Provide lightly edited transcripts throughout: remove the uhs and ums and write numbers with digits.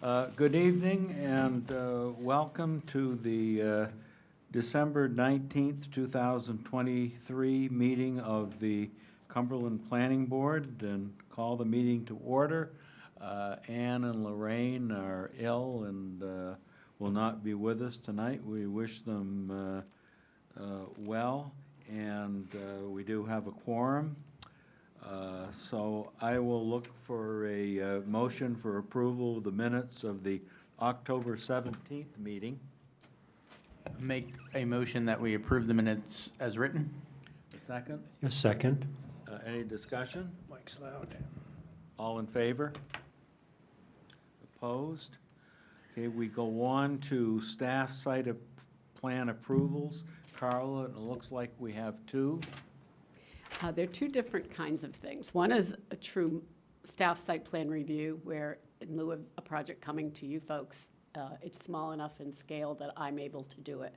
Good evening and welcome to the December 19th, 2023 meeting of the Cumberland Planning Board, and call the meeting to order. Ann and Lorraine are ill and will not be with us tonight. We wish them well, and we do have a quorum. So I will look for a motion for approval of the minutes of the October 17th meeting. Make a motion that we approve the minutes as written. A second? A second. Any discussion? Mike's loud. All in favor? Opposed? Okay, we go on to staff site plan approvals. Carla, it looks like we have two. There are two different kinds of things. One is a true staff site plan review, where in lieu of a project coming to you folks, it's small enough in scale that I'm able to do it.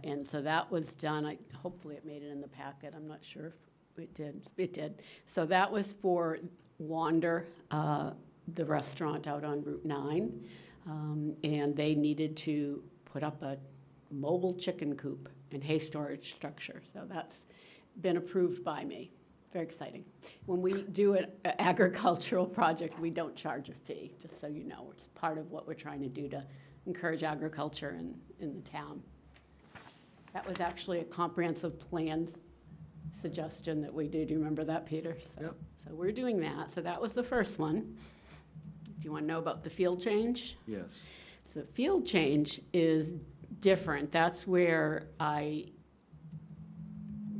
And so that was done. Hopefully it made it in the packet. I'm not sure if it did. It did. So that was for Wander, the restaurant out on Route 9. And they needed to put up a mobile chicken coop and hay storage structure. So that's been approved by me. Very exciting. When we do an agricultural project, we don't charge a fee, just so you know. It's part of what we're trying to do to encourage agriculture in the town. That was actually a comprehensive plans suggestion that we do. Do you remember that, Peter? Yep. So we're doing that. So that was the first one. Do you want to know about the field change? Yes. So field change is different. That's where I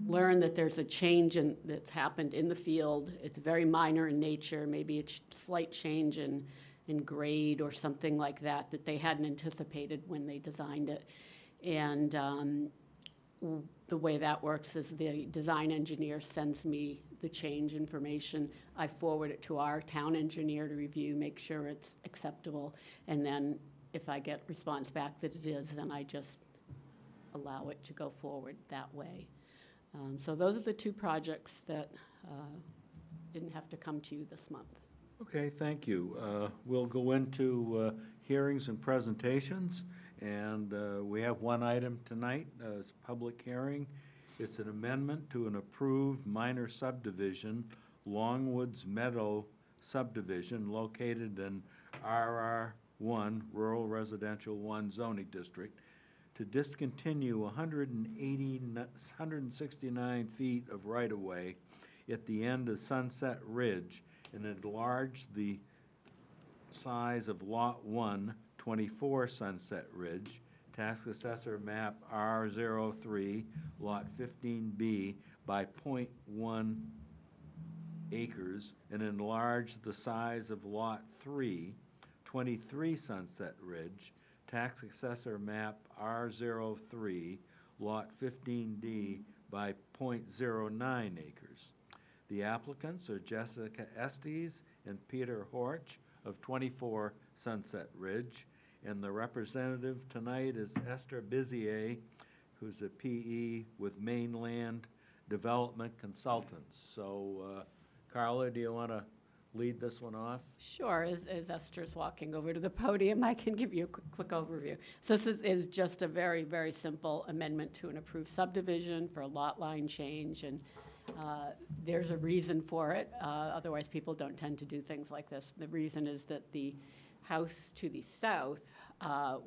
learn that there's a change that's happened in the field. It's very minor in nature, maybe a slight change in grade or something like that they hadn't anticipated when they designed it. And the way that works is the design engineer sends me the change information. I forward it to our town engineer to review, make sure it's acceptable, and then if I get response back that it is, then I just allow it to go forward that way. So those are the two projects that didn't have to come to you this month. Okay, thank you. We'll go into hearings and presentations, and we have one item tonight. It's a public hearing. It's an amendment to an approved minor subdivision, Longwoods Meadow subdivision, located in RR1, Rural Residential 1 zoning district, to discontinue 169 feet of right-of-way at the end of Sunset Ridge and enlarge the size of Lot 1, 24 Sunset Ridge, Tax Assessor Map R03, Lot 15B, by .1 acres, and enlarge the size of Lot 3, 23 Sunset Ridge, Tax Assessor Map R03, Lot 15D, by .09 acres. The applicants are Jessica Estes and Peter Horch of 24 Sunset Ridge, and the representative tonight is Esther Bizier, who's a PE with Mainland Development Consultants. So, Carla, do you want to lead this one off? Sure. As Esther's walking over to the podium, I can give you a quick overview. So this is just a very, very simple amendment to an approved subdivision for a lot line change, and there's a reason for it. Otherwise, people don't tend to do things like this. The reason is that the house to the south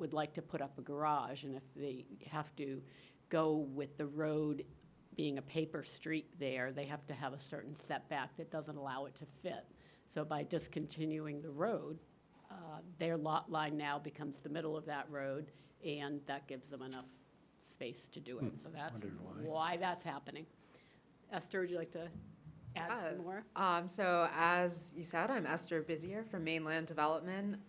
would like to put up a garage, and if they have to go with the road being a paper street there, they have to have a certain setback that doesn't allow it to fit. So by discontinuing the road, their lot line now becomes the middle of that road, and that gives them enough space to do it. So that's why that's happening. Esther, would you like to add some more? So as you said, I'm Esther Bizier from Mainland Development.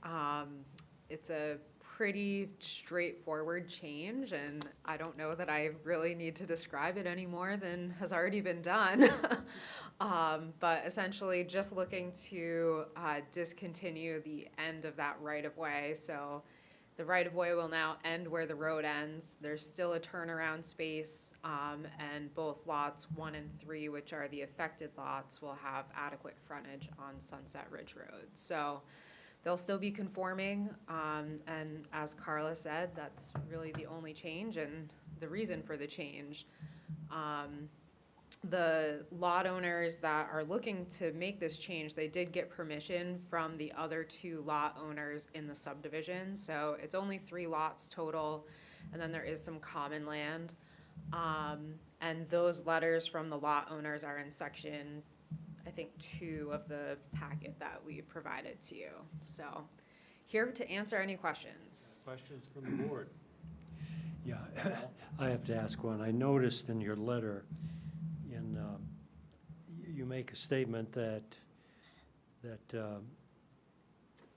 It's a pretty straightforward change, and I don't know that I really need to describe it any more than has already been done. But essentially just looking to discontinue the end of that right-of-way. So the right-of-way will now end where the road ends. There's still a turnaround space, and both lots 1 and 3, which are the affected lots, will have adequate frontage on Sunset Ridge Road. So they'll still be conforming, and as Carla said, that's really the only change and the reason for the change. The lot owners that are looking to make this change, they did get permission from the other 2 lot owners in the subdivision, so it's only 3 lots total, and then there is some common land. And those letters from the lot owners are in section, I think, 2 of the packet that we provided to you. So, here to answer any questions. Questions from the board? Yeah, I have to ask one. I noticed in your letter, you make a statement that it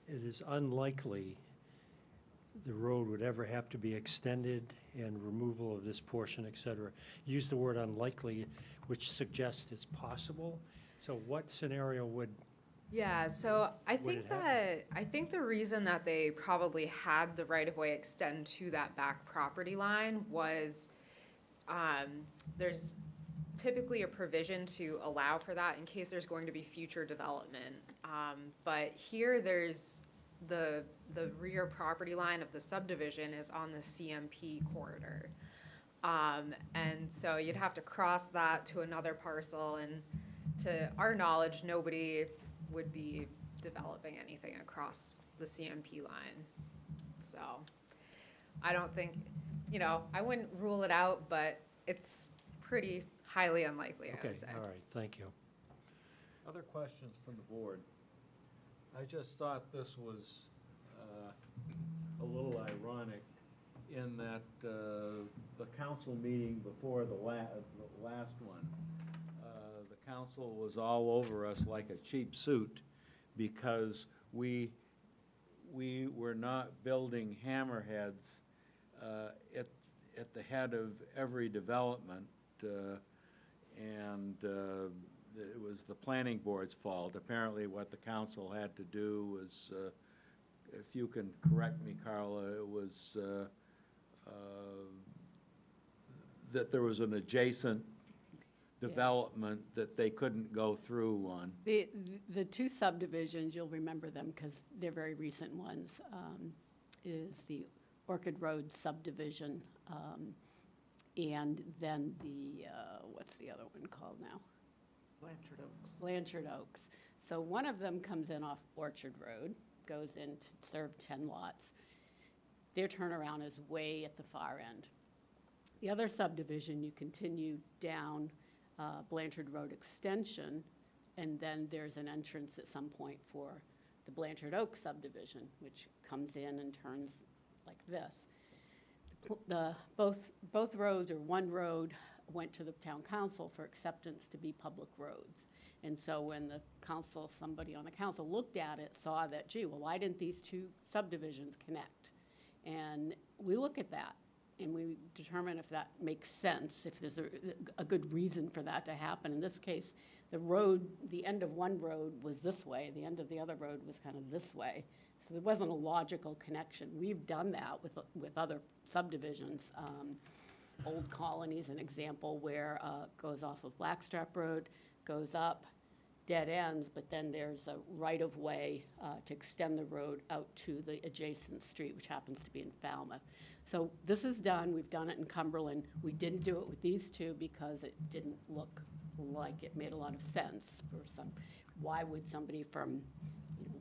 is unlikely the road would ever have to be extended and removal of this portion, et cetera. Use the word unlikely, which suggests it's possible. So what scenario would, Yeah, so I Would think it happen? that, I think the reason that they probably had the right-of-way extend to that back property line was, there's typically a provision to allow for that in case there's going to be future development. But here, there's the rear property line of the subdivision is on the CMP corridor. And so you'd have to cross that to another parcel, and to our knowledge, nobody would be developing anything across the CMP line. So I don't think, I wouldn't rule it out, but it's pretty highly unlikely, I okay, would say. all right, thank you. Other questions from the board? I just thought this was a little ironic in that the council meeting before the last one, the council was all over us like a cheap suit because we were not building hammerheads at the head of every development, and it was the planning board's fault. Apparently, what the council had to do was, if you can correct me, Carla, it was that there was an adjacent development that they couldn't go through on. The 2 subdivisions, you'll remember them because they're very recent ones, is the Orchid Road subdivision, and then the, what's the other one called now? Blanchard Oaks. Blanchard Oaks. So one of them comes in off Orchard Road, goes in to serve 10 lots. Their turnaround is way at the far end. The other subdivision, you continue down Blanchard Road Extension, and then there's an entrance at some point for the Blanchard Oaks subdivision, which comes in and turns like this. Both roads, or one road, went to the town council for acceptance to be public roads. And so when the council, somebody on the council looked at it, saw that, gee, well, why didn't these 2 subdivisions connect? And we look at that, and we determine if that makes sense, if there's a good reason for that to happen. In this case, the road, the end of one road was this way, the end of the other road was kind of this way. So there wasn't a logical connection. We've done that with other subdivisions. Old Colony is an example where it goes off of Blackstrap Road, goes up, dead ends, but then there's a right-of-way to extend the road out to the adjacent street, which happens to be in Falmouth. So this is done. We've done it in Cumberland. We didn't do it with these 2 because it didn't look like it made a lot of sense for some. Why would somebody from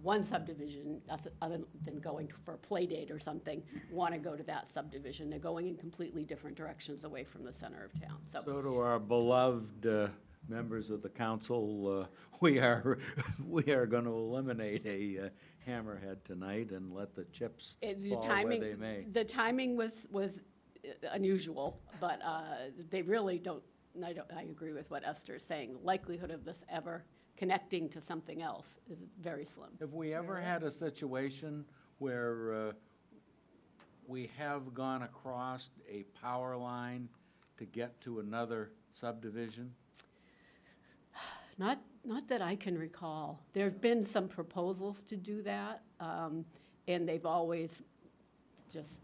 one subdivision, other than going for a play date or something, want to go to that subdivision? They're going in completely different directions away from the center of town. So to our beloved members of the council, we are going to eliminate a hammerhead tonight and let the chips fall where they may. The timing was unusual, but they really don't, I agree with what Esther's saying. The likelihood of this ever connecting to something else is very slim. Have we ever had a situation where we have gone across a power line to get to another subdivision? Not that I can recall. There've been some proposals to do that, and they've always just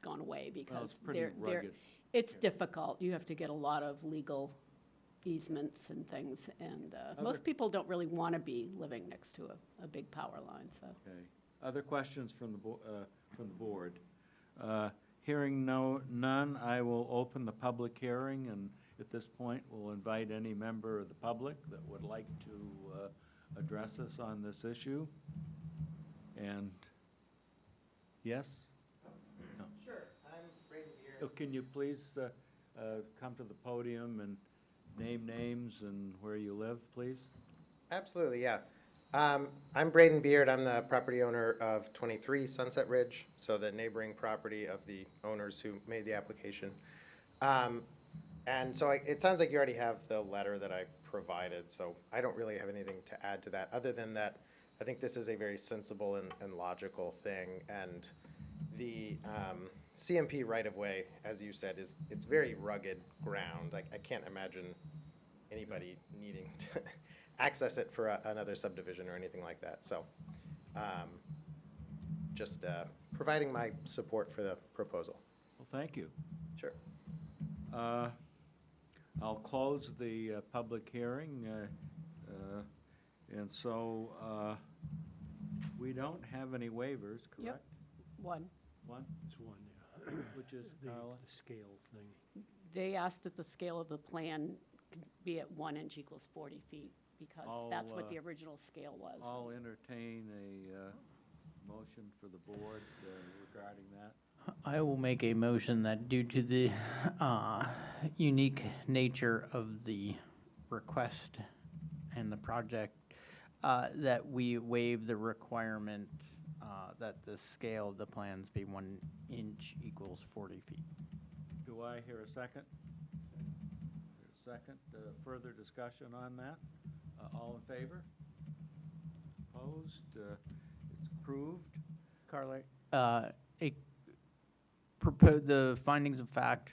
gone away Well, because it's pretty they're, rugged. it's difficult. You have to get a lot of legal easements and things, and most people don't really want to be living next to a big power line, so. Okay. Other questions from the board? Hearing none, I will open the public hearing, and at this point, we'll invite any member of the public that would like to address us on this issue. And, yes? No. Sure, I'm Braden Beard. Oh, can you please come to the podium and name names and where you live, please? Absolutely, yeah. I'm Braden Beard. I'm the property owner of 23 Sunset Ridge, so the neighboring property of the owners who made the application. And so it sounds like you already have the letter that I provided, so I don't really have anything to add to that, other than that I think this is a very sensible and logical thing. And the CMP right-of-way, as you said, it's very rugged ground. Like, I can't imagine anybody needing to access it for another subdivision or anything like that. So just providing my support for the proposal. Well, thank you. Sure. I'll close the public hearing, and so we don't have any waivers, Yep. correct? One. One, It's one, yeah. which is, The Carla? the scale thing. They asked that the scale of the plan be at 1 inch equals 40 feet, because that's what the original scale was. I'll entertain a motion for the board regarding that. I will make a motion that due to the unique nature of the request and the project, that we waive the requirement that the scale of the plans be 1 inch equals 40 feet. Do I hear a second? Second, further discussion on that? All in favor? Opposed? It's approved. Carla? The findings of fact,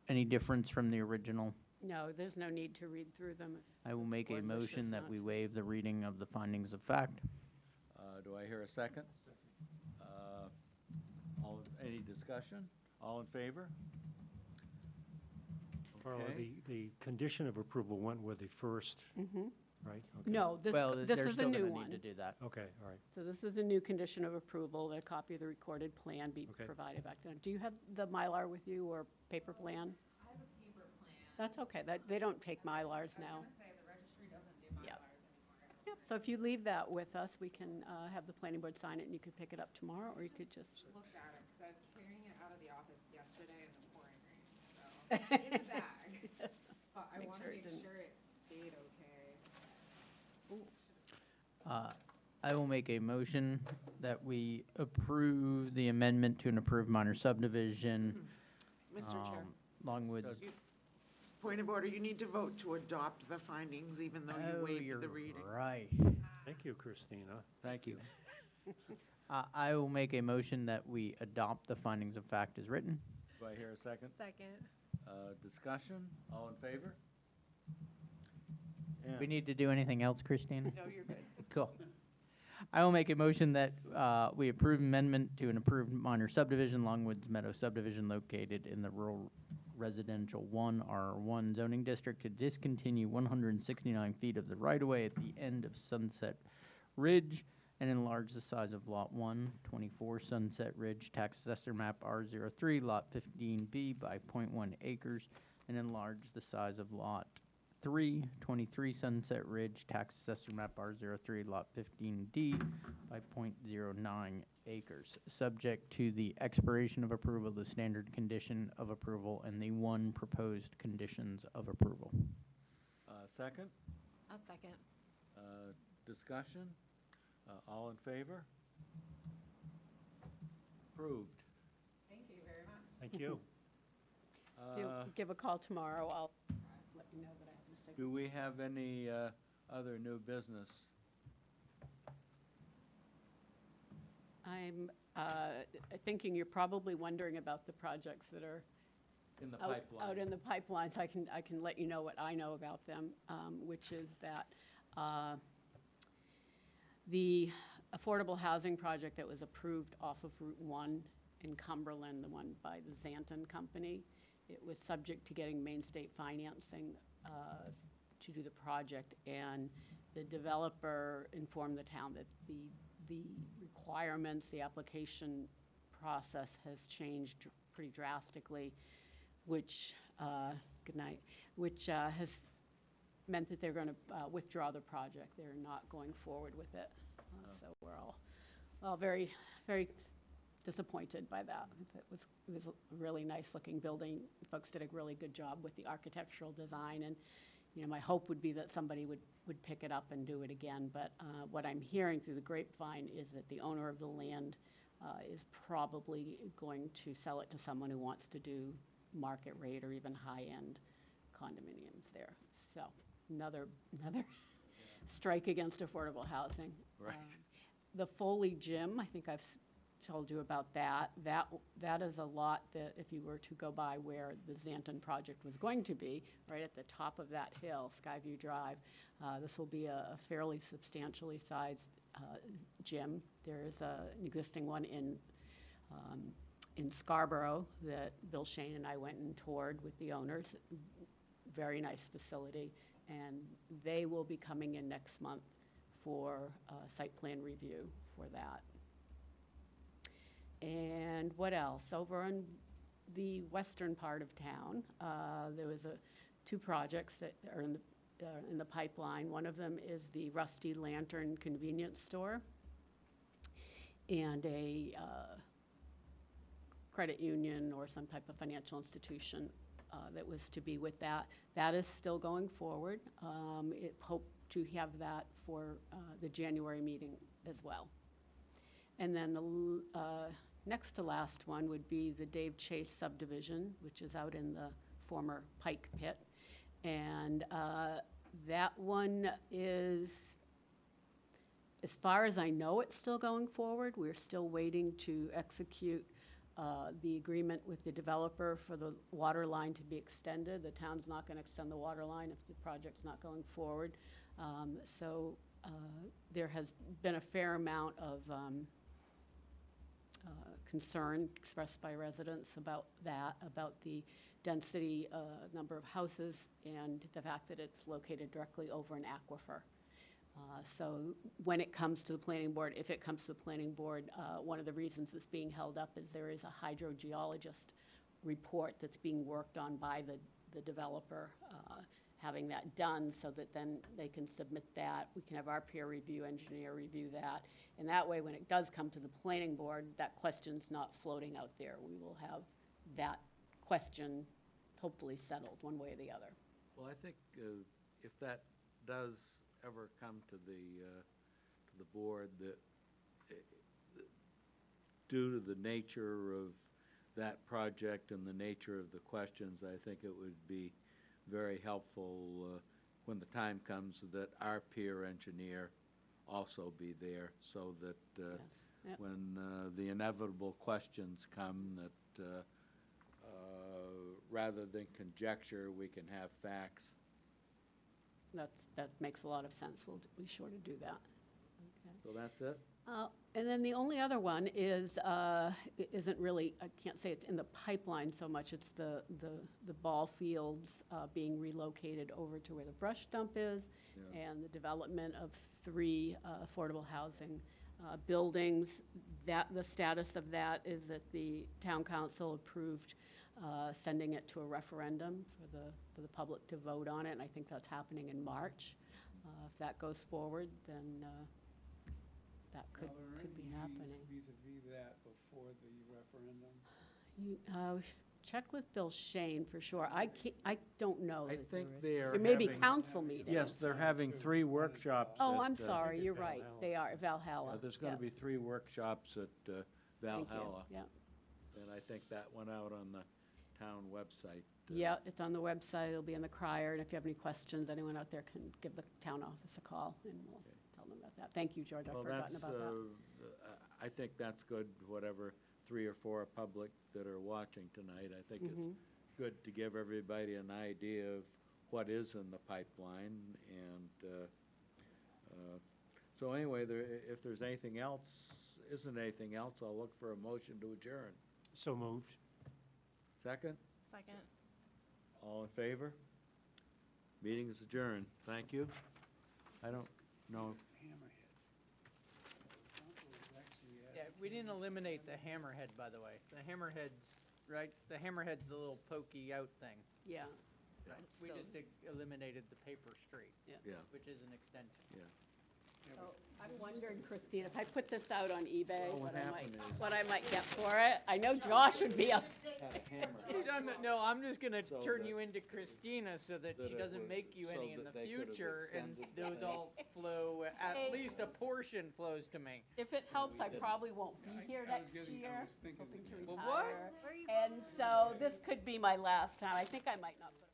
any difference from the original? No, there's no need to read through them. I will make a Board wishes motion that not. we waive the reading of the findings of fact. Do I hear a second? Any discussion? All in favor? Carla, Okay. the condition of approval went with the first, Mhm. right? Okay. No, Well, this they're is a still new gonna one. need to do that. Okay, all right. So this is a new condition of approval, that a copy of the recorded plan be Okay. provided back then. Do you have the Mylar with you, or paper plan? I have a paper plan. That's okay, they don't take Mylars now. say the registry doesn't do Yep. anymore. Yep, so if you leave that with us, we can have the planning board sign it, and you could pick it up tomorrow, or you could just, Looked at it, because I was carrying it out of the office yesterday in the pouring rain, so, in the bag. But I Make want sure to it make didn't- sure it stayed okay. I will make a motion that we approve the amendment to an approved minor subdivision. Mr. Chair, Longwood. point of order, you need to vote to adopt the findings even though you Oh, waived you're the reading. right. Thank you, Christina. Thank you. I will make a motion that we adopt the findings of fact as written. Do I hear a second? Second. Discussion? All in favor? We need to do anything else, Christina? No, you're good. Cool. I will make a motion that we approve amendment to an approved minor subdivision, Longwoods Meadow subdivision located in the rural residential 1R1 zoning district to discontinue 169 feet of the right-of-way at the end of Sunset Ridge and enlarge the size of Lot 1, 24 Sunset Ridge, tax assessor map R03, Lot 15B by .1 acres, and enlarge the size of Lot 3, 23 Sunset Ridge, tax assessor map R03, Lot 15D by .09 acres, subject to the expiration of approval, the standard condition of approval, and the one proposed conditions of approval. Second? I'll second. Discussion? All in favor? Approved. Thank you very much. Thank you. if you give a call tomorrow, I'll let you know that I have the signature. Do we have any other new business? I'm thinking you're probably wondering about the projects that are In the out pipeline? in the pipelines. I can let you know what I know about them, which is that the affordable housing project that was approved off of Route 1 in Cumberland, the one by the Zanton Company, it was subject to getting Main State financing to do the project, and the developer informed the town that the the requirements, the application process has changed pretty drastically, which, good night, which has meant that they're going to withdraw the project. They're not going forward with it. So we're all very, very disappointed by that. It was a really nice-looking building. Folks did a really good job with the architectural design, and, you know, my hope would be that somebody would pick it up and do it again. But what I'm hearing through the grapevine is that the owner of the land is probably going to sell it to someone who wants to do market rate or even high-end condominiums there. So another strike against affordable housing. Right. The Foley Gym, I think I've told you about that. That is a lot that if you were to go by where the Xanton project was going to be, right at the top of that hill, Skyview Drive, this will be a fairly substantially sized gym. There is an existing one in Scarborough that Bill Shane and I went and toured with the owners. Very nice facility, and they will be coming in next month for site plan review for that. And what else? Over in the western part of town, there was two projects that are in the pipeline. One of them is the Rusty Lantern convenience store and a credit union or some type of financial institution that was to be with that. That is still going forward. It hoped to have that for the January meeting as well. And then the next to last one would be the Dave Chase subdivision, which is out in the former Pike Pit. And that one is, as far as I know, it's still going forward. We're still waiting to execute the agreement with the developer for the water line to be extended. The town's not going to extend the water line if the project's not going forward. So there has been a fair amount of concern expressed by residents about that, about the density, number of houses, and the fact that it's located directly over an aquifer. So when it comes to the planning board, if it comes to the planning board, one of the reasons it's being held up is there is a hydrogeologist report that's being worked on by the developer, having that done so that then they can submit that. We can have our peer review engineer review that. And that way, when it does come to the planning board, that question's not floating out there. We will have that question hopefully settled one way or the other. Well, I think if that does ever come to the board, that due to the nature of that project and the nature of the questions, I think it would be very helpful when the time comes that our peer engineer also be there, so that Yes. Yep. when the inevitable questions come, that rather than conjecture, we can have facts. That makes a lot of sense. We'll be sure to do that. Okay. So that's it? And then the only other one is, it isn't really, I can't say it's in the pipeline so much, it's the ball fields being relocated over to where the brush dump is, Yeah. and the development of 3 affordable housing buildings. The status of that is that the town council approved sending it to a referendum for the public to vote on it, and I think that's happening in March. If that goes forward, then that could be happening. Vis-a-vis that before the referendum? You check with Bill Shane for sure. I don't know. I that think there is. they are There may be having- council meetings. Yes, they're having 3 workshops. Oh, at, I'm sorry, think you're at right. Valhalla. They are, Valhalla. There's going to Yeah. be 3 workshops at Thank you. Valhalla. Yeah. And I think that went out on the town website. Yeah, it's on the website, it'll be in the crier, and if you have any questions, anyone out there can give the town office a call, and we'll Okay. tell them about that. Thank you, George, I've Well, forgotten that's, about that. I think that's good, whatever 3 or 4 public that are watching tonight. I think Mm-hmm. it's good to give everybody an idea of what is in the pipeline. And so anyway, if there's anything else, isn't anything else, I'll look for a motion to adjourn. So moved. Second? Second. All in favor? Meeting is adjourned. Thank you. I don't know if Hammerhead. We didn't eliminate the hammerhead, by the way. The hammerhead's, right, the hammerhead's the little pokey out thing. Yeah. We Still- just eliminated the paper straight, Yeah, which is an extension. yeah. So I'm wondering, Christine, if I put this out on eBay, Well, what what happened is- I might get for it? I know Josh would be up. Had a hammer. No, I'm just gonna So turn that- you into Christina so that that she it doesn't would- make you so any in that the they could've future, and extended those the- all flow, at Hey. least a portion flows to me. If it helps, I probably won't be here I was next getting- I year, was thinking hoping to the same. Well, what? retire. And so this could be my last time. I think I might not put